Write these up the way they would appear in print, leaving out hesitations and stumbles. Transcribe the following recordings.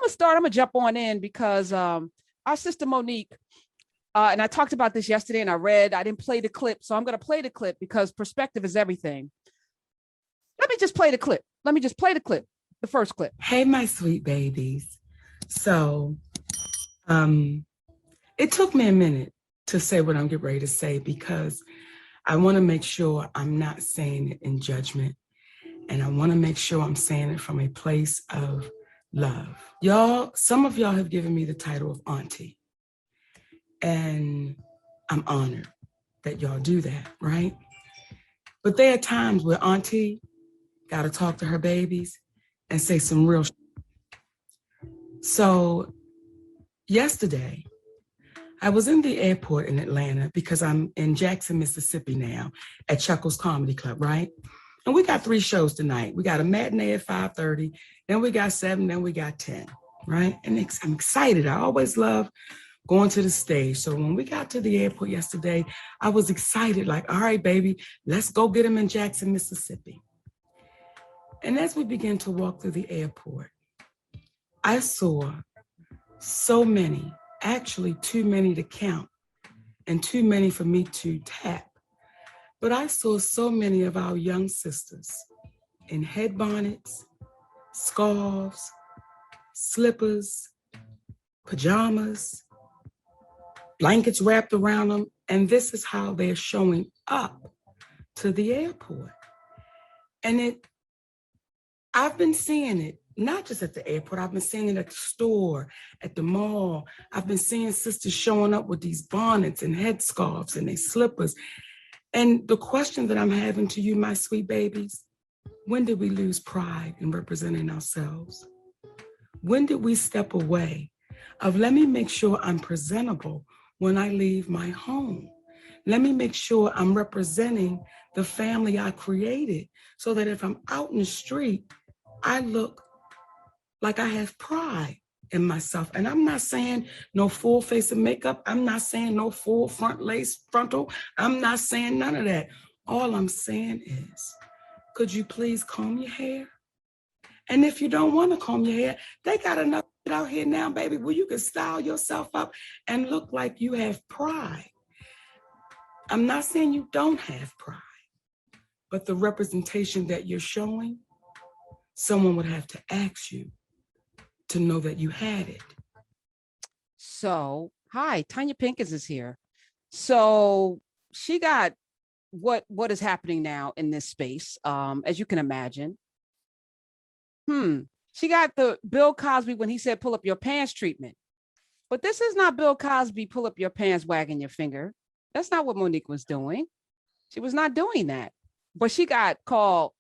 I'm gonna jump on in because our sister Monique, and I talked about this yesterday and I didn't play the clip. So I'm gonna play the clip because perspective is everything. Let me just play the clip. The first clip. Hey, my sweet babies. So it took me a minute to say what I'm getting ready to say because I want to make sure I'm not saying it in judgment. And I want to make sure I'm saying it from a place of love. Y'all, some of y'all have given me the title of auntie. And I'm honored that y'all do that, right? But there are times where auntie got to talk to her babies and say some real shit. So yesterday, I was in the airport in Atlanta because I'm in Jackson, Mississippi now at Chuckles Comedy Club, right? And we got 3 shows tonight. We got a matinee at 5:30, then we got 7, then we got 10, right? And I'm excited. I always love going to the stage. So when we got to the airport yesterday, I was excited, like, all right, baby, let's go get them in Jackson, Mississippi. And as we began to walk through the airport, I saw so many, actually too many to count and too many for me to tap. But I saw so many of our young sisters in head bonnets, scarves, slippers, pajamas, blankets wrapped around them. And this is how they're showing up to the airport. And I've been seeing it, not just at the airport, I've been seeing it at the store, at the mall. I've been seeing sisters showing up with these bonnets and headscarves and their slippers. And the question that I'm having to you, my sweet babies, when did we lose pride in representing ourselves? When did we step away of let me make sure I'm presentable when I leave my home? Let me make sure I'm representing the family I created so that if I'm out in the street, I look like I have pride in myself. And I'm not saying no full face of makeup. I'm not saying no full front lace frontal. I'm not saying none of that. All I'm saying is, could you please comb your hair? And if you don't want to comb your hair, they got enough out here now, baby, where you can style yourself up and look like you have pride. I'm not saying you don't have pride, but the representation that you're showing, someone would have to ask you to know that you had it. So, hi, Tanya Pinkins is here. So she got what is happening now in this space, as you can imagine. She got the Bill Cosby when he said, pull up your pants treatment. But this is not Bill Cosby, pull up your pants, wagging your finger. That's not what Monique was doing. She was not doing that. But she got called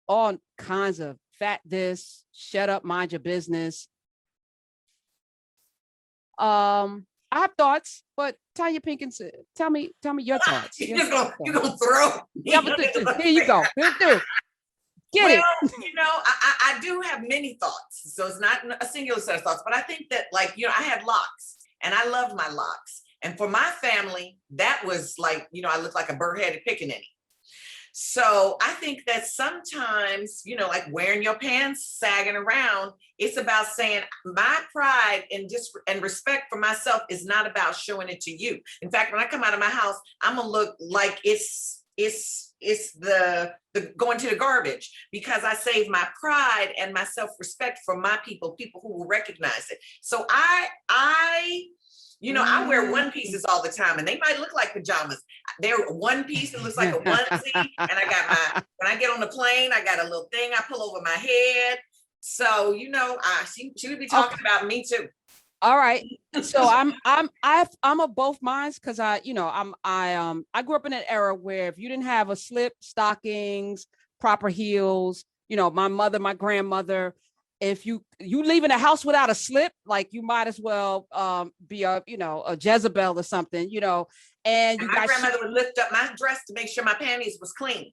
all kinds of fat this, shut up, mind your business. I have thoughts, but Tanya Pinkins, tell me your thoughts. You're gonna throw. Yeah, but here you go. Get it. I do have many thoughts, so it's not a singular set of thoughts. But I think that, I had locks, and I loved my locks. And for my family, that was like, I looked like a burr-headed pickaninny. So I think that sometimes, like wearing your pants, sagging around, it's about saying my pride and respect for myself is not about showing it to you. In fact, when I come out of my house, I'm gonna look like it's the going to the garbage, because I save my pride and my self-respect for my people who will recognize it. So I wear one pieces all the time, and they might look like pajamas. They're one piece that looks like a onesie, and I got when I get on the plane, I got a little thing I pull over my head. So she would be talking about me too. All right. So I'm of both minds, because I grew up in an era where if you didn't have a slip, stockings, proper heels, my mother, my grandmother, if you leaving the house without a slip, like you might as well be a Jezebel or something, and my grandmother would lift up my dress to make sure my panties was clean.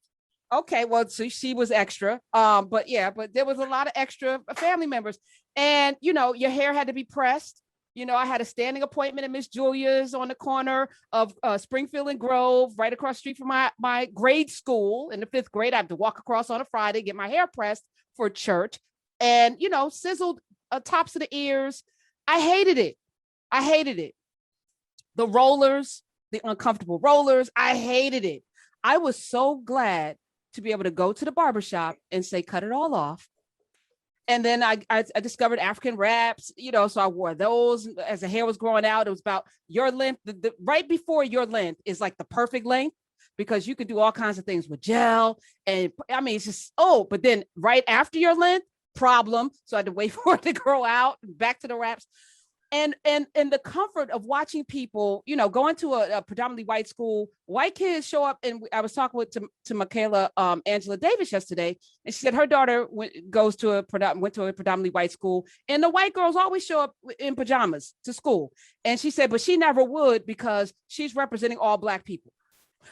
Okay, well, so she was extra. But there was a lot of extra family members. And, your hair had to be pressed. I had a standing appointment at Miss Julia's on the corner of Springfield and Grove, right across the street from my grade school. In the 5th grade, I had to walk across on a Friday, get my hair pressed for church. And, sizzled tops of the ears. I hated it. I hated it. The rollers, the uncomfortable rollers. I hated it. I was so glad to be able to go to the barbershop and say, cut it all off. And then I discovered African wraps, so I wore those as the hair was growing out. It was about your length. Right before your length is like the perfect length, because you can do all kinds of things with gel. And I mean, it's just, but then right after your length, problem. So I had to wait for it to grow out, back to the wraps. And the comfort of watching people, going to a predominantly white school, white kids show up. And I was talking to Michaela Angela Davis yesterday, and she said her daughter went to a predominantly white school, and the white girls always show up in pajamas to school. And she said, but she never would, because she's representing all Black people.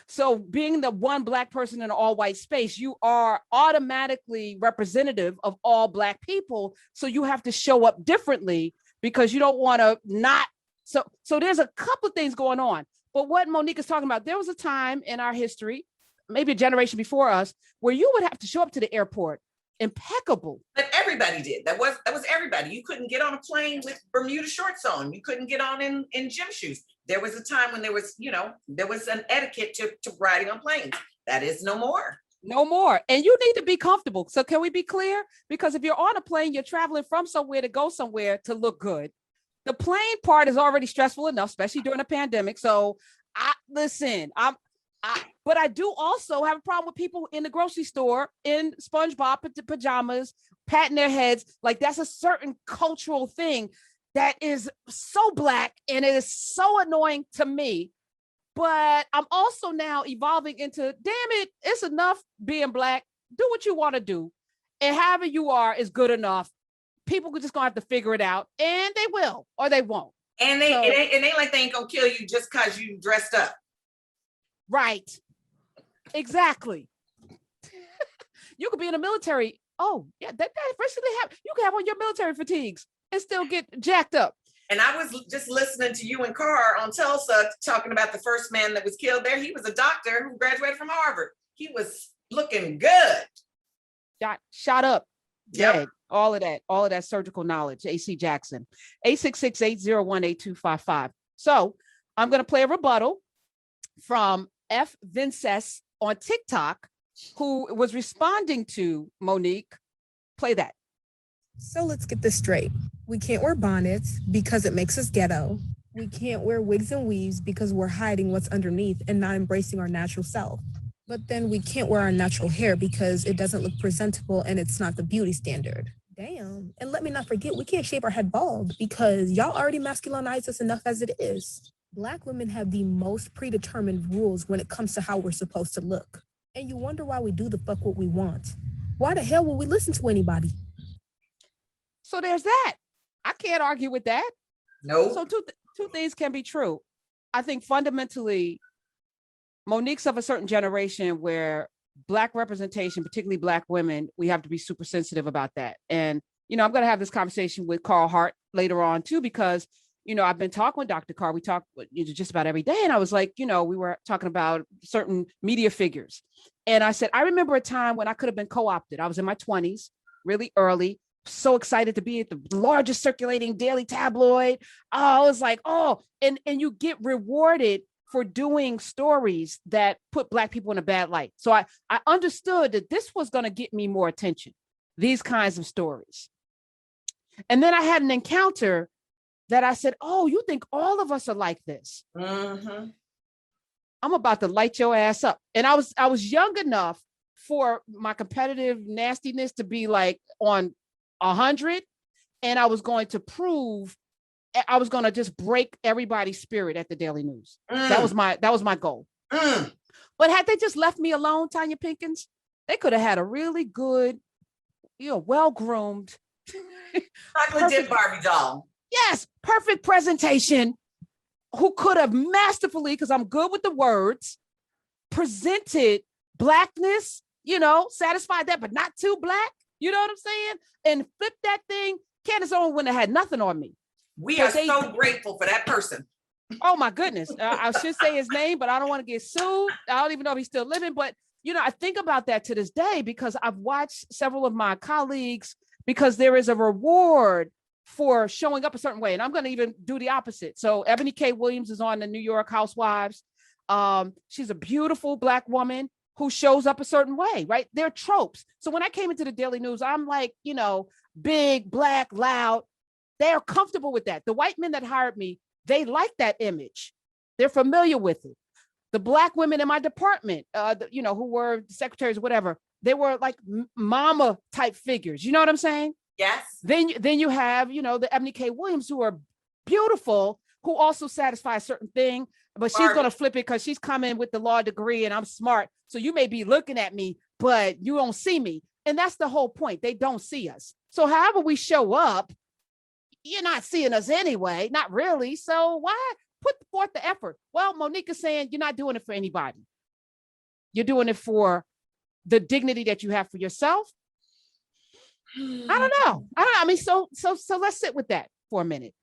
So being the one Black person in an all white space, you are automatically representative of all Black people. So you have to show up differently, because you don't want to not. So there's a couple of things going on. But what Monique is talking about, there was a time in our history, maybe a generation before us, where you would have to show up to the airport impeccable. But everybody did. That was everybody. You couldn't get on a plane with Bermuda shorts on. You couldn't get on in gym shoes. There was a time when there was an etiquette to riding on planes. That is no more. No more. And you need to be comfortable. So can we be clear? Because if you're on a plane, you're traveling from somewhere to go somewhere to look good. The plane part is already stressful enough, especially during a pandemic. So but I do also have a problem with people in the grocery store in SpongeBob pajamas, patting their heads. Like, that's a certain cultural thing that is so Black, and it is so annoying to me. But I'm also now evolving into, damn it, it's enough being Black. Do what you want to do. And however you are is good enough. People are just going to have to figure it out. And they will, or they won't. And it ain't like they ain't going to kill you just because you dressed up. Right. Exactly. You could be in the military. Oh, yeah, that basically happens. You can have on your military fatigues and still get jacked up. And I was just listening to you and Carr on Tulsa talking about the first man that was killed there. He was a doctor who graduated from Harvard. He was looking good. Shot up. Yep. Dead. All of that surgical knowledge. AC Jackson. 866-801-8255. So I'm going to play a rebuttal from F. Vinces on TikTok, who was responding to Monique. Play that. So let's get this straight. We can't wear bonnets because it makes us ghetto. We can't wear wigs and weaves because we're hiding what's underneath and not embracing our natural self. But then we can't wear our natural hair because it doesn't look presentable and it's not the beauty standard. Damn. And let me not forget, we can't shave our head bald because y'all already masculinize us enough as it is. Black women have the most predetermined rules when it comes to how we're supposed to look. And you wonder why we do the fuck what we want. Why the hell will we listen to anybody? So there's that. I can't argue with that. No. So two things can be true. I think fundamentally, Monique's of a certain generation where Black representation, particularly Black women, we have to be super sensitive about that. And, I'm going to have this conversation with Carl Hart later on too, because, I've been talking with Dr. Carr. We talk just about every day. And I was like, we were talking about certain media figures. And I said, I remember a time when I could have been co-opted. I was in my 20s, really early. So excited to be at the largest circulating daily tabloid. I was like, and you get rewarded for doing stories that put Black people in a bad light. So I understood that this was going to get me more attention, these kinds of stories. And then I had an encounter that I said, you think all of us are like this? Mm-hmm. I'm about to light your ass up. And I was young enough for my competitive nastiness to be like on 100, and I was going to just break everybody's spirit at the Daily News. That was my goal. But had they just left me alone, Tanya Pinkins, they could have had a really good, well-groomed chocolate dip Barbie doll. Yes, perfect presentation, who could have masterfully, because I'm good with the words, presented Blackness, satisfied that, but not too Black. You know what I'm saying? And flip that thing. Candace Owens wouldn't have had nothing on me. We are so grateful for that person. Oh my goodness. I should say his name, but I don't want to get sued. I don't even know if he's still living. But, I think about that to this day because I've watched several of my colleagues, because there is a reward for showing up a certain way. And I'm going to even do the opposite. So Ebony K. Williams is on the New York Housewives. She's a beautiful Black woman who shows up a certain way, right? They're tropes. So when I came into the Daily News, I'm like, you know, big, Black, loud. They're comfortable with that. The white men that hired me, they like that image. They're familiar with it. The Black women in my department, you know, who were secretaries, whatever, they were like mama type figures. You know what I'm saying? Yes. Then you have, you know, the Ebony K. Williams, who are beautiful, who also satisfy a certain thing, but she's going to flip it because she's coming with the law degree and I'm smart. So you may be looking at me, but you don't see me. And that's the whole point. They don't see us. So however we show up, you're not seeing us anyway, not really. So why put forth the effort? Well, Monique is saying you're not doing it for anybody. You're doing it for the dignity that you have for yourself. I don't know. I mean, so let's sit with that for a minute.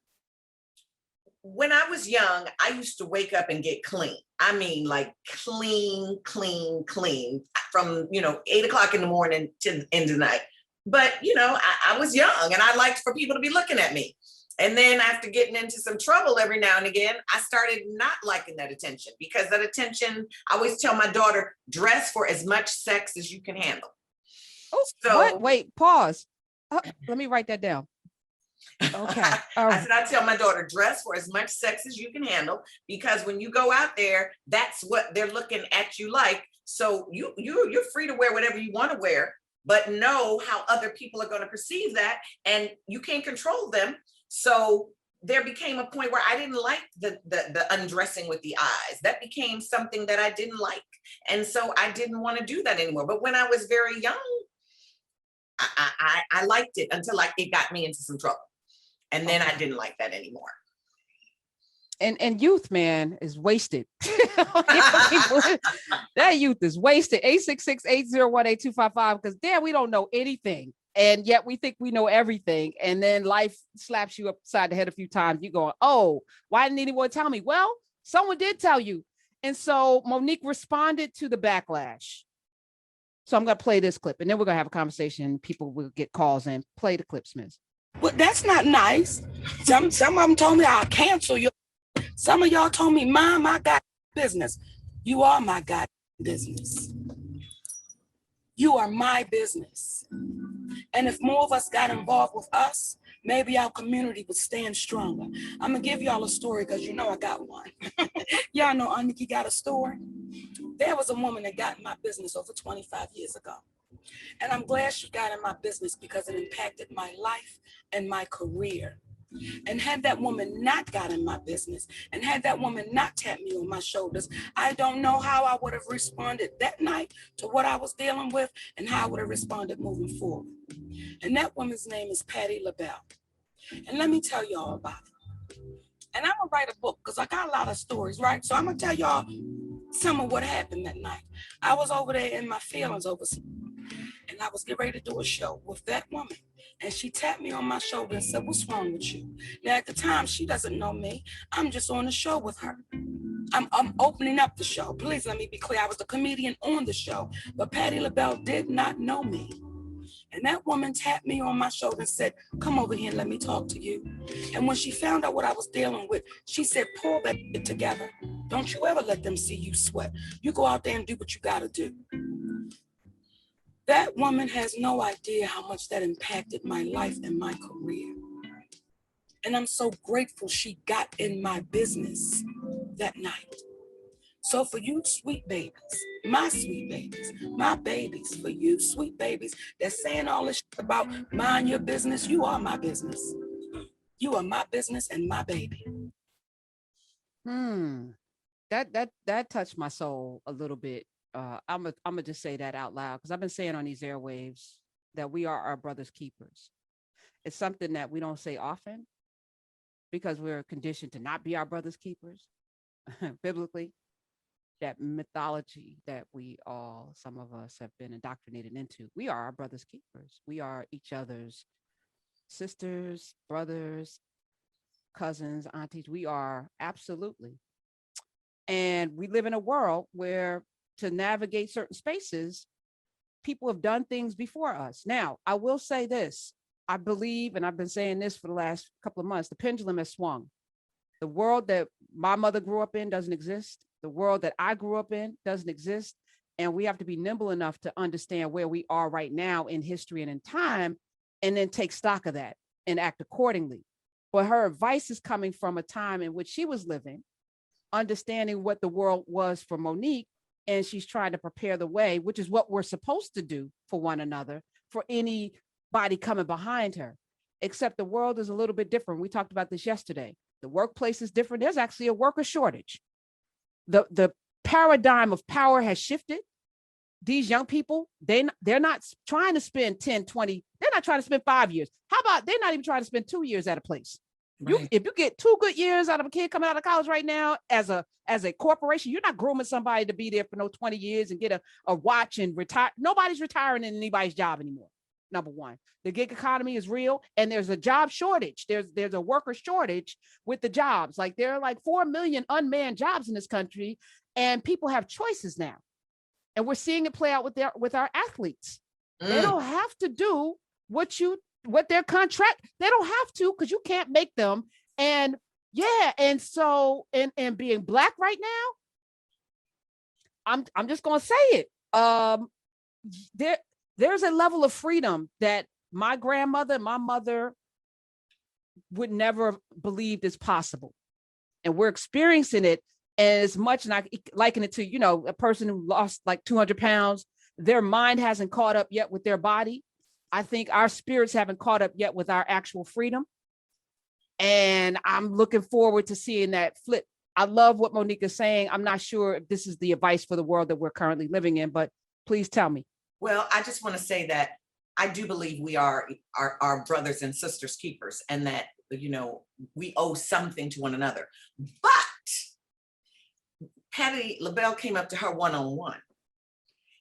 When I was young, I used to wake up and get clean. I mean, like clean from, you know, 8 o'clock in the morning to the end of the night. But, you know, I was young and I liked for people to be looking at me. And then after getting into some trouble every now and again, I started not liking that attention, because that attention, I always tell my daughter, dress for as much sex as you can handle. Oh, so, what? Wait, pause. Let me write that down. Okay. I said, I tell my daughter, dress for as much sex as you can handle, because when you go out there, that's what they're looking at you like. So you're free to wear whatever you want to wear, but know how other people are going to perceive that, and you can't control them. So there became a point where I didn't like the undressing with the eyes. That became something that I didn't like. And so I didn't want to do that anymore. But when I was very young, I liked it until it got me into some trouble. And then I didn't like that anymore. And youth, man, is wasted. That youth is wasted. 866-801-8255, because damn, we don't know anything. And yet we think we know everything. And then life slaps you upside the head a few times. You go, oh, why didn't anyone tell me? Well, someone did tell you. And so Monique responded to the backlash. So I'm going to play this clip, and then we're going to have a conversation. People will get calls and play the clip, Smith. Well, that's not nice. Some of them told me I'll cancel you. Some of y'all told me, Mom, I got business. You are my God business. You are my business. And if more of us got involved with us, maybe our community would stand stronger. I'm going to give y'all a story because you know I got one. Y'all know Nique got a story. There was a woman that got in my business over 25 years ago. And I'm glad she got in my business because it impacted my life and my career. And had that woman not got in my business, and had that woman not tapped me on my shoulders, I don't know how I would have responded that night to what I was dealing with, and how I would have responded moving forward. And that woman's name is Patti LaBelle. And let me tell y'all about it. And I'm gonna write a book because I got a lot of stories, right? So I'm gonna tell y'all some of what happened that night. I was over there in my feelings over something, and I was getting ready to do a show with that woman. And she tapped me on my shoulder and said, what's wrong with you? Now, at the time, she doesn't know me. I'm just on the show with her. I'm opening up the show. Please let me be clear. I was the comedian on the show, but Patti LaBelle did not know me. And that woman tapped me on my shoulder and said, come over here and let me talk to you. And when she found out what I was dealing with, she said, pull that together. Don't you ever let them see you sweat. You go out there and do what you got to do. That woman has no idea how much that impacted my life and my career. And I'm so grateful she got in my business that night. So for you sweet babies, my babies, for you sweet babies that's saying all this shit about mind your business, you are my business. You are my business and my baby. That touched my soul a little bit. I'm gonna just say that out loud, because I've been saying on these airwaves that we are our brother's keepers. It's something that we don't say often because we're conditioned to not be our brother's keepers biblically. That mythology that some of us have been indoctrinated into. We are our brother's keepers. We are each other's sisters, brothers, cousins, aunties. We are, absolutely. And we live in a world where, to navigate certain spaces, people have done things before us. Now, I will say this. I believe, and I've been saying this for the last couple of months, the pendulum has swung. The world that my mother grew up in doesn't exist. The world that I grew up in doesn't exist. And we have to be nimble enough to understand where we are right now in history and in time, and then take stock of that and act accordingly. But her advice is coming from a time in which she was living, understanding what the world was for Monique, and she's trying to prepare the way, which is what we're supposed to do for one another, for anybody coming behind her. Except the world is a little bit different. We talked about this yesterday. The workplace is different. There's actually a worker shortage. The paradigm of power has shifted. These young people, they're not trying to spend 10, 20, they're not trying to spend 5 years. How about they're not even trying to spend 2 years at a place? Right. If you get 2 good years out of a kid coming out of college right now as a corporation, you're not grooming somebody to be there for no 20 years and get a watch and retire. Nobody's retiring in anybody's job anymore. Number one, the gig economy is real, and there's a job shortage. There's a worker shortage with the jobs. Like there are like 4 million unmanned jobs in this country, and people have choices now. And we're seeing it play out with our athletes. They don't have to do what their contract, they don't have to, because you can't make them. And yeah, and so and being Black right now, I'm just gonna say it. There's a level of freedom that my grandmother, my mother would never have believed is possible. And we're experiencing it as much, and I liken it to, a person who lost like 200 pounds, their mind hasn't caught up yet with their body. I think our spirits haven't caught up yet with our actual freedom. And I'm looking forward to seeing that flip. I love what Monique is saying. I'm not sure if this is the advice for the world that we're currently living in, but please tell me. Well, I just want to say that I do believe we are our brothers and sisters keepers, and that, we owe something to one another. But Patti LaBelle came up to her one-on-one.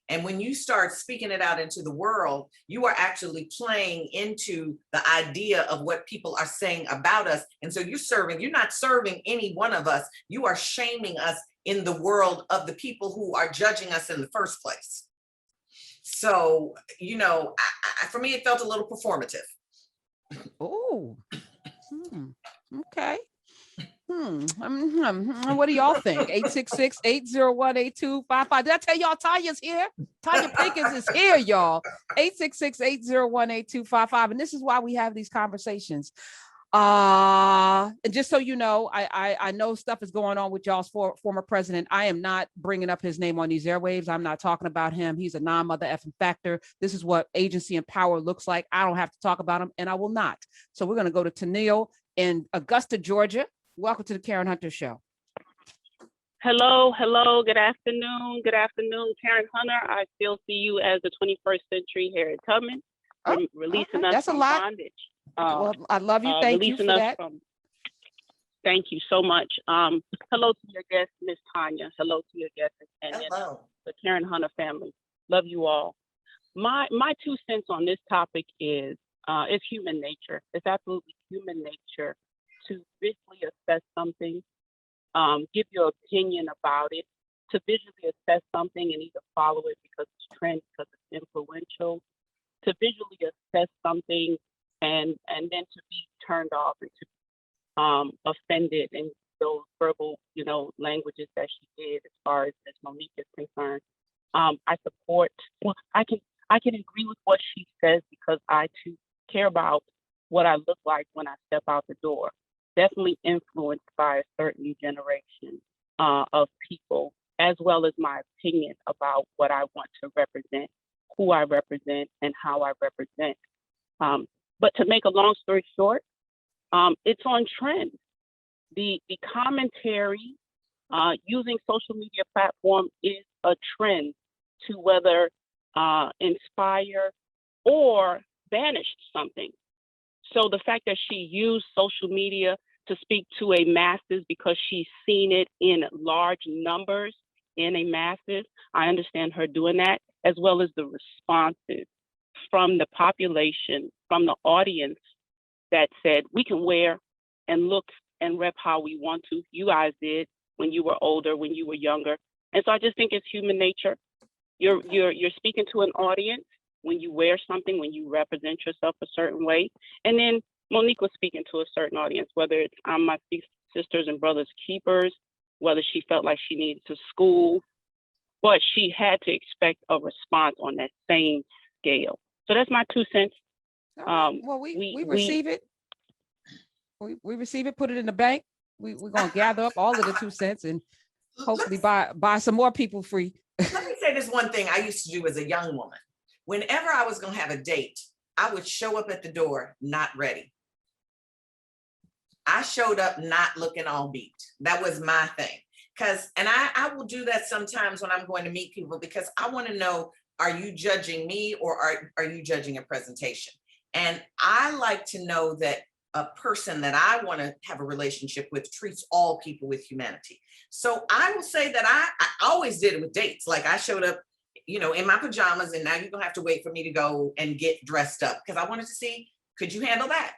And when you start speaking it out into the world, you are actually playing into the idea of what people are saying about us. And so you're not serving any one of us. You are shaming us in the world of the people who are judging us in the first place. So, for me, it felt a little performative. Oh, okay. What do y'all think? 866-801-8255. Did I tell y'all Tanya's here? Tanya Pinkins is here, y'all. 866-801-8255. And this is why we have these conversations. And just so you know, I know stuff is going on with y'all's former president. I am not bringing up his name on these airwaves. I'm not talking about him. He's a non-mother effing factor. This is what agency and power looks like. I don't have to talk about him, and I will not. So we're going to go to Tennille in Augusta, Georgia. Welcome to the Karen Hunter Show. Hello. Good afternoon. Karen Hunter. I still see you as the 21st century Harriet Tubman, releasing us from bondage. Well, I love you. Thank you for that. Thank you so much. Hello to your guest, Miss Tanya. Hello to your guest, and the Karen Hunter family. Love you all. My 2 cents on this topic is it's human nature. It's absolutely human nature to visually assess something, give your opinion about it, to visually assess something and either follow it because it's trend, because it's influential, to visually assess something and then to be turned off and to offended in those verbal, languages that she did as far as Monique is concerned. I support, I can agree with what she says because I too care about what I look like when I step out the door. Definitely influenced by a certain generation of people, as well as my opinion about what I want to represent, who I represent, and how I represent. But to make a long story short, it's on trend. The commentary using social media platform is a trend to whether inspire or banish something. So the fact that she used social media to speak to a masses because she's seen it in large numbers in a masses, I understand her doing that, as well as the responses from the population, from the audience that said, we can wear and look and rep how we want to. You guys did when you were older, when you were younger. And so I just think it's human nature. You're speaking to an audience. when you wear something, when you represent yourself a certain way. And then Monique was speaking to a certain audience, whether it's I'm my sisters and brothers keepers, whether she felt like she needed to school, but she had to expect a response on that same scale. So that's my 2 cents. Well, we receive it. We receive it, put it in the bank. We're going to gather up all of the 2 cents and hopefully buy some more people free. Let me say this one thing I used to do as a young woman. Whenever I was going to have a date, I would show up at the door not ready. I showed up not looking all beat. That was my thing. And I will do that sometimes when I'm going to meet people, because I want to know, are you judging me or are you judging a presentation? And I like to know that a person that I want to have a relationship with treats all people with humanity. So I will say that I always did it with dates. Like I showed up, in my pajamas, and now you're going to have to wait for me to go and get dressed up, because I wanted to see, could you handle that?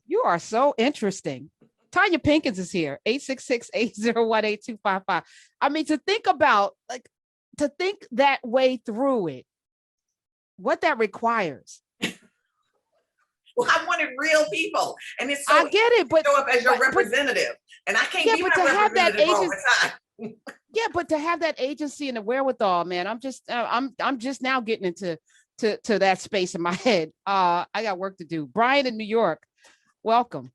You are so interesting. Tanya Pinkins is here, 866-801-8255. I mean, to think that way through it, what that requires. Well, I wanted real people, and it's so I get it, but show up as your representative, and I can't be my representative all the time. Yeah, but to have that agency and the wherewithal, man, I'm just now getting into that space in my head. I got work to do. Brian in New York, welcome.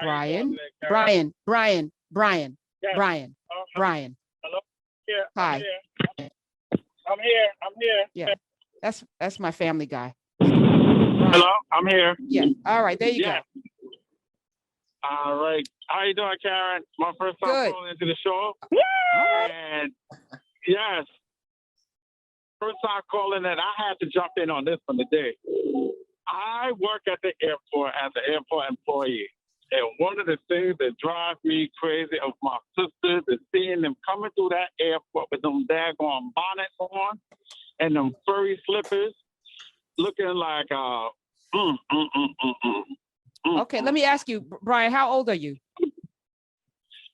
Brian. Hello. Yeah. Hi. I'm here. Yeah, that's my family guy. Hello, I'm here. Yeah. All right, there you go. All right. How you doing, Karen? My first time calling into the show. And yes, first time calling, and I had to jump in on this one today. I work at the airport as an airport employee. And one of the things that drives me crazy of my sisters is seeing them coming through that airport with them daggone bonnets on and them furry slippers, looking like Okay, let me ask you, Brian, how old are you?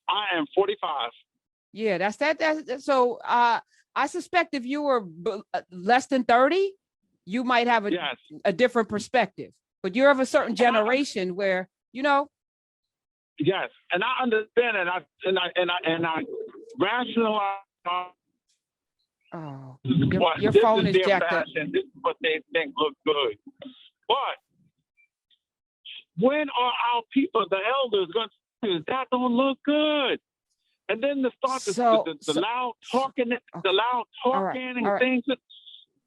I am 45. Yeah, that's so I suspect if you were less than 30, you might have a different perspective. But you're of a certain generation where, Yes, and I understand it. And I rationalize. Oh, your phone is jacked up. This is what they think look good. But when are our people, the elders, going to say that don't look good? And then the loud talking, and things.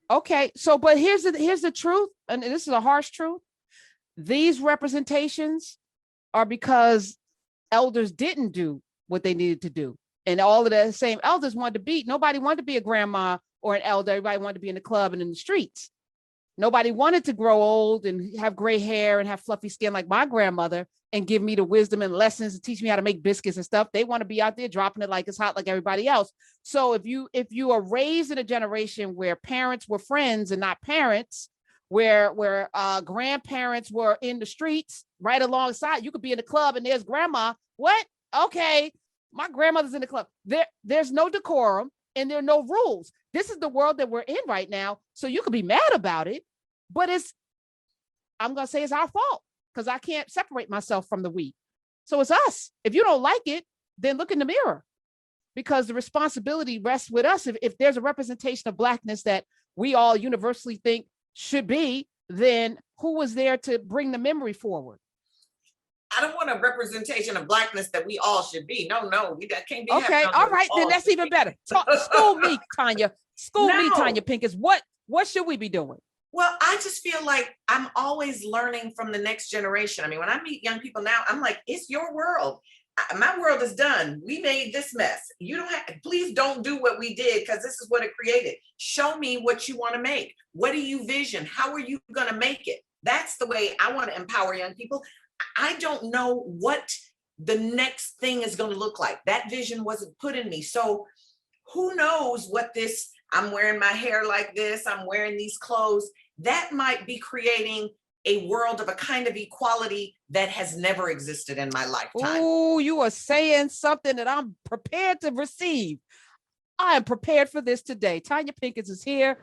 Okay, so but here's the truth, and this is a harsh truth. These representations are because elders didn't do what they needed to do. And all of the same elders wanted to be, nobody wanted to be a grandma or an elder. Everybody wanted to be in the club and in the streets. Nobody wanted to grow old and have gray hair and have fluffy skin like my grandmother and give me the wisdom and lessons and teach me how to make biscuits and stuff. They want to be out there dropping it like it's hot like everybody else. So if you are raised in a generation where parents were friends and not parents, where grandparents were in the streets right alongside, you could be in the club and there's grandma. What? Okay, my grandmother's in the club. There's no decorum and there are no rules. This is the world that we're in right now. So you could be mad about it, but I'm going to say it's our fault because I can't separate myself from the we. So it's us. If you don't like it, then look in the mirror, because the responsibility rests with us. If there's a representation of Blackness that we all universally think should be, then who was there to bring the memory forward? I don't want a representation of Blackness that we all should be. No, that can't be. Okay, all right, then that's even better. School me, Tanya. Me, Tanya Pinkins. What should we be doing? Well, I just feel like I'm always learning from the next generation. I mean, when I meet young people now, I'm like, it's your world. My world is done. We made this mess. You don't have, please don't do what we did, because this is what it created. Show me what you want to make. What do you vision? How are you going to make it? That's the way I want to empower young people. I don't know what the next thing is going to look like. That vision wasn't put in me. So who knows what this, I'm wearing my hair like this, I'm wearing these clothes, that might be creating a world of a kind of equality that has never existed in my lifetime. Oh, you are saying something that I'm prepared to receive. I am prepared for this today. Tanya Pinkins is here.